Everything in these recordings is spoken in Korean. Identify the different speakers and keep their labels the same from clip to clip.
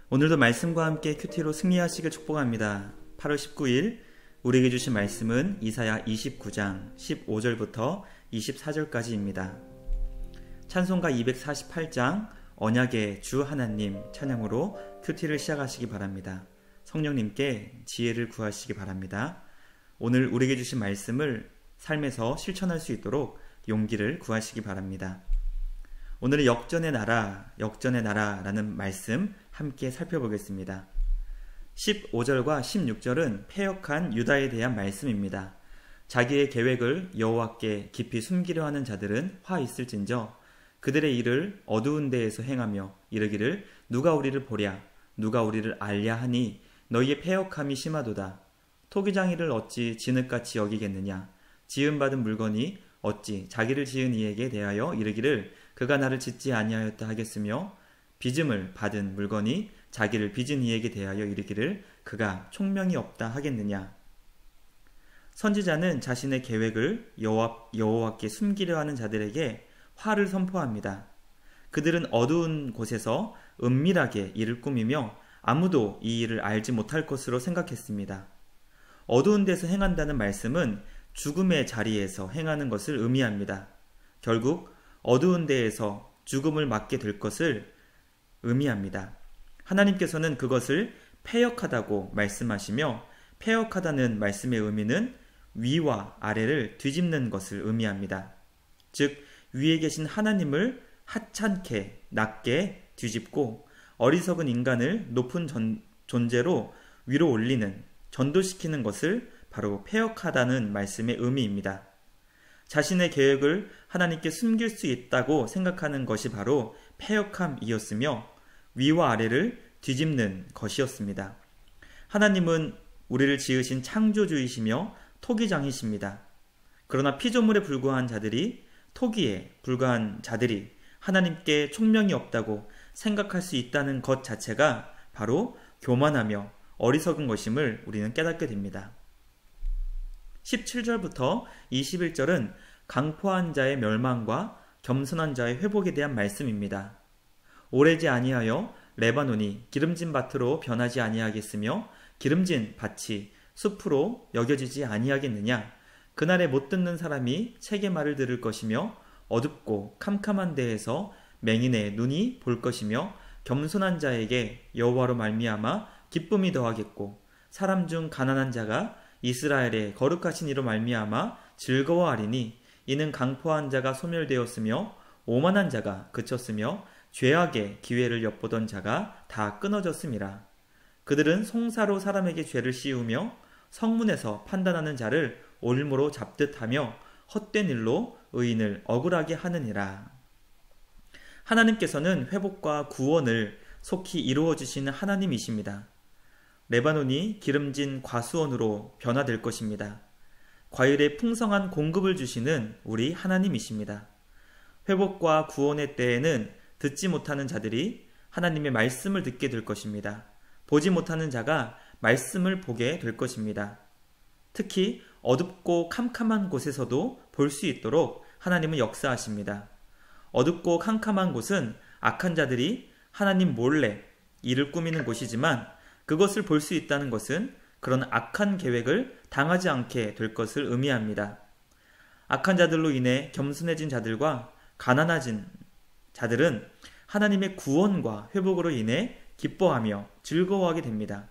Speaker 1: 오늘도 말씀과 함께 큐티로 승리하시길 축복합니다. 8월 19일 우리에게 주신 말씀은 이사야 29장 15절부터 24절까지입니다. 찬송가 248장 언약의 주 하나님 찬양으로 큐티를 시작하시기 바랍니다. 성령님께 지혜를 구하시기 바랍니다. 오늘 우리에게 주신 말씀을 삶에서 실천할 수 있도록 용기를 구하시기 바랍니다. 오늘은 역전의 나라라는 말씀 함께 살펴보겠습니다. 15절과 16절은 패역한 유다에 대한 말씀입니다. 자기의 계획을 여호와께 깊이 숨기려 하는 자들은 화 있을진저 그들의 일을 어두운 데에서 행하며 이르기를 누가 우리를 보랴 누가 우리를 알랴 하니 너희의 패역함이 심하도다. 토기장이를 어찌 진흙같이 여기겠느냐 지음받은 물건이 어찌 자기를 지은 이에게 대하여 이르기를 그가 나를 짓지 아니하였다 하겠으며 빚음을 받은 물건이 자기를 빚은 이에게 대하여 이르기를 그가 총명이 없다 하겠느냐. 선지자는 자신의 계획을 여호와께 숨기려 하는 자들에게 화를 선포합니다. 그들은 어두운 곳에서 은밀하게 일을 꾸미며 아무도 이 일을 알지 못할 것으로 생각했습니다. 어두운 데서 행한다는 말씀은 죽음의 자리에서 행하는 것을 의미합니다. 결국 어두운 데에서 죽음을 맞게 될 것을 의미합니다. 하나님께서는 그것을 패역하다고 말씀하시며 패역하다는 말씀의 의미는 위와 아래를 뒤집는 것을 의미합니다. 즉 위에 계신 하나님을 하찮게 낮게 뒤집고 어리석은 인간을 높은 존재로 위로 올리는 전도시키는 것을 바로 패역하다는 말씀의 의미입니다. 자신의 계획을 하나님께 숨길 수 있다고 생각하는 것이 바로 패역함이었으며 위와 아래를 뒤집는 것이었습니다. 하나님은 우리를 지으신 창조주이시며 토기장이십니다. 그러나 피조물에 불과한 자들이 토기에 불과한 자들이 하나님께 총명이 없다고 생각할 수 있다는 것 자체가 바로 교만하며 어리석은 것임을 우리는 깨닫게 됩니다. 17절부터 21절은 강포한 자의 멸망과 겸손한 자의 회복에 대한 말씀입니다. 오래지 아니하여 레바논이 기름진 밭으로 변하지 아니하겠으며 기름진 밭이 숲으로 여겨지지 아니하겠느냐. 그날에 못 듣는 사람이 책의 말을 들을 것이며 어둡고 캄캄한 데에서 맹인의 눈이 볼 것이며 겸손한 자에게 여호와로 말미암아 기쁨이 더하겠고 사람 중 가난한 자가 이스라엘의 거룩하신 이로 말미암아 즐거워하리니 이는 강포한 자가 소멸되었으며 오만한 자가 그쳤으며 죄악의 기회를 엿보던 자가 다 끊어졌음이라. 그들은 송사로 사람에게 죄를 씌우며 성문에서 판단하는 자를 올무로 잡듯 하며 헛된 일로 의인을 억울하게 하느니라. 하나님께서는 회복과 구원을 속히 이루어 주시는 하나님이십니다. 레바논이 기름진 과수원으로 변화될 것입니다. 과일의 풍성한 공급을 주시는 우리 하나님이십니다. 회복과 구원의 때에는 듣지 못하는 자들이 하나님의 말씀을 듣게 될 것입니다. 보지 못하는 자가 말씀을 보게 될 것입니다. 특히 어둡고 캄캄한 곳에서도 볼 수 있도록 하나님은 역사하십니다. 어둡고 캄캄한 곳은 악한 자들이 하나님 몰래 일을 꾸미는 곳이지만 그것을 볼 수 있다는 것은 그런 악한 계획을 당하지 않게 될 것을 의미합니다. 악한 자들로 인해 겸손해진 자들과 가난해진 자들은 하나님의 구원과 회복으로 인해 기뻐하며 즐거워하게 됩니다.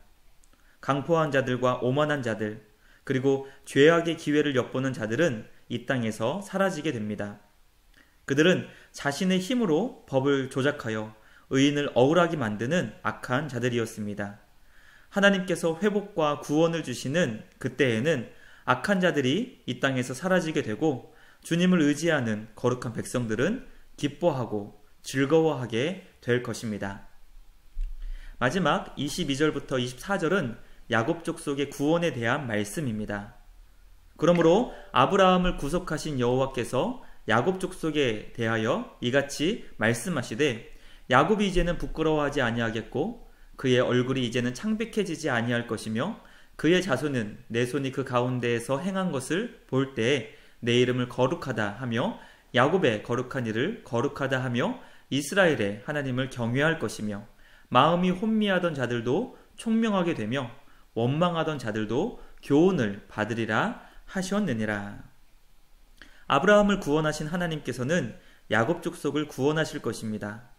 Speaker 1: 강포한 자들과 오만한 자들, 그리고 죄악의 기회를 엿보는 자들은 이 땅에서 사라지게 됩니다. 그들은 자신의 힘으로 법을 조작하여 의인을 억울하게 만드는 악한 자들이었습니다. 하나님께서 회복과 구원을 주시는 그때에는 악한 자들이 이 땅에서 사라지게 되고 주님을 의지하는 거룩한 백성들은 기뻐하고 즐거워하게 될 것입니다. 마지막 22절부터 24절은 야곱 족속의 구원에 대한 말씀입니다. 그러므로 아브라함을 구속하신 여호와께서 야곱 족속에 대하여 이같이 말씀하시되 야곱이 이제는 부끄러워하지 아니하겠고 그의 얼굴이 이제는 창백해지지 아니할 것이며 그의 자손은 내 손이 그 가운데에서 행한 것을 볼 때에 내 이름을 거룩하다 하며 야곱의 거룩한 일을 거룩하다 하며 이스라엘의 하나님을 경외할 것이며 마음이 혼미하던 자들도 총명하게 되며 원망하던 자들도 교훈을 받으리라 하셨느니라. 아브라함을 구원하신 하나님께서는 야곱 족속을 구원하실 것입니다.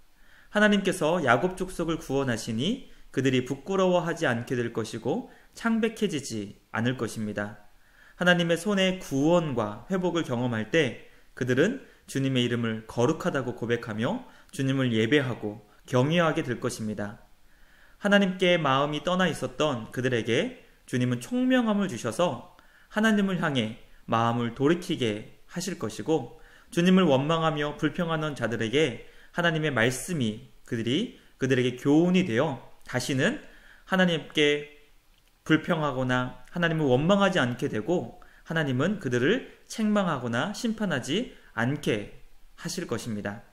Speaker 1: 하나님께서 야곱 족속을 구원하시니 그들이 부끄러워하지 않게 될 것이고 창백해지지 않을 것입니다. 하나님의 손의 구원과 회복을 경험할 때 그들은 주님의 이름을 거룩하다고 고백하며 주님을 예배하고 경외하게 될 것입니다. 하나님께 마음이 떠나 있었던 그들에게 주님은 총명함을 주셔서 하나님을 향해 마음을 돌이키게 하실 것이고, 주님을 원망하며 불평하는 자들에게 하나님의 말씀이 그들에게 교훈이 되어 다시는 하나님께 불평하거나 하나님을 원망하지 않게 되고, 하나님은 그들을 책망하거나 심판하지 않게 하실 것입니다.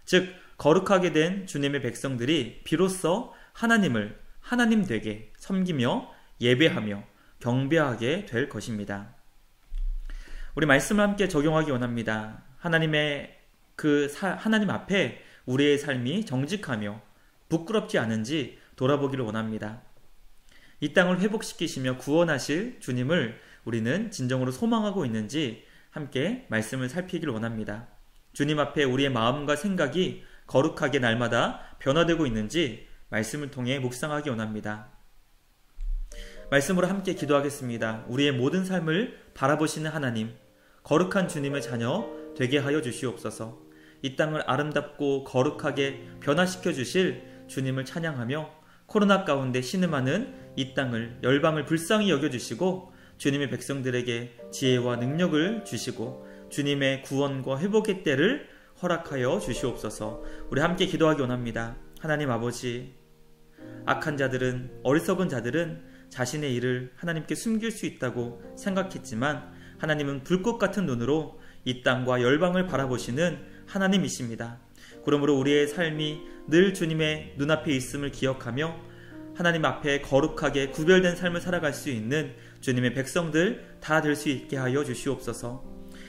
Speaker 1: 즉 거룩하게 된 주님의 백성들이 비로소 하나님을 하나님 되게 섬기며 예배하며 경배하게 될 것입니다. 우리 말씀을 함께 적용하기 원합니다. 하나님 앞에 우리의 삶이 정직하며 부끄럽지 않은지 돌아보기를 원합니다. 이 땅을 회복시키시며 구원하실 주님을 우리는 진정으로 소망하고 있는지 함께 말씀을 살피기를 원합니다. 주님 앞에 우리의 마음과 생각이 거룩하게 날마다 변화되고 있는지 말씀을 통해 묵상하기 원합니다. 말씀으로 함께 기도하겠습니다. 우리의 모든 삶을 바라보시는 하나님, 거룩한 주님의 자녀 되게 하여 주시옵소서. 이 땅을 아름답고 거룩하게 변화시켜 주실 주님을 찬양하며 코로나 가운데 신음하는 이 땅을, 열방을 불쌍히 여겨주시고 주님의 백성들에게 지혜와 능력을 주시고 주님의 구원과 회복의 때를 허락하여 주시옵소서. 우리 함께 기도하기 원합니다. 하나님 아버지, 악한 자들은, 어리석은 자들은 자신의 일을 하나님께 숨길 수 있다고 생각했지만 하나님은 불꽃 같은 눈으로 이 땅과 열방을 바라보시는 하나님이십니다. 그러므로 우리의 삶이 늘 주님의 눈앞에 있음을 기억하며 하나님 앞에 거룩하게 구별된 삶을 살아갈 수 있는 주님의 백성들 다 될 수 있게 하여 주시옵소서.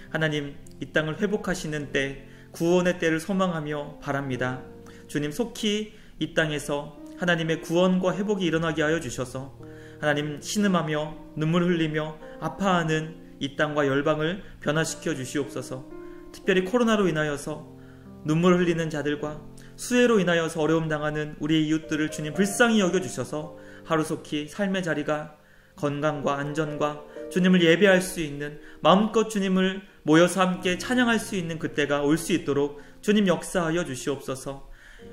Speaker 1: 하나님, 이 땅을 회복하시는 때, 구원의 때를 소망하며 바랍니다. 주님, 속히 이 땅에서 하나님의 구원과 회복이 일어나게 하여 주셔서 하나님, 신음하며 눈물 흘리며 아파하는 이 땅과 열방을 변화시켜 주시옵소서. 특별히 코로나로 인하여서 눈물 흘리는 자들과 수해로 인하여서 어려움 당하는 우리의 이웃들을 주님 불쌍히 여겨주셔서 하루속히 삶의 자리가 건강과 안전과 주님을 예배할 수 있는, 마음껏 주님을 모여서 함께 찬양할 수 있는 그때가 올 수 있도록 주님 역사하여 주시옵소서.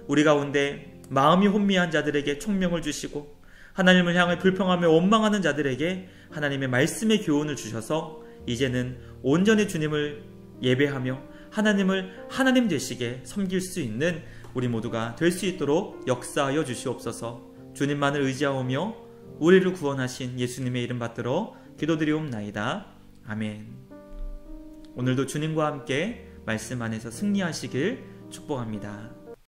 Speaker 1: 우리 가운데 마음이 혼미한 자들에게 총명을 주시고 하나님을 향해 불평하며 원망하는 자들에게 하나님의 말씀의 교훈을 주셔서 이제는 온전히 주님을 예배하며 하나님을 하나님 되시게 섬길 수 있는 우리 모두가 될 수 있도록 역사하여 주시옵소서. 주님만을 의지하오며 우리를 구원하신 예수님의 이름 받들어 기도드리옵나이다. 아멘. 오늘도 주님과 함께 말씀 안에서 승리하시길 축복합니다.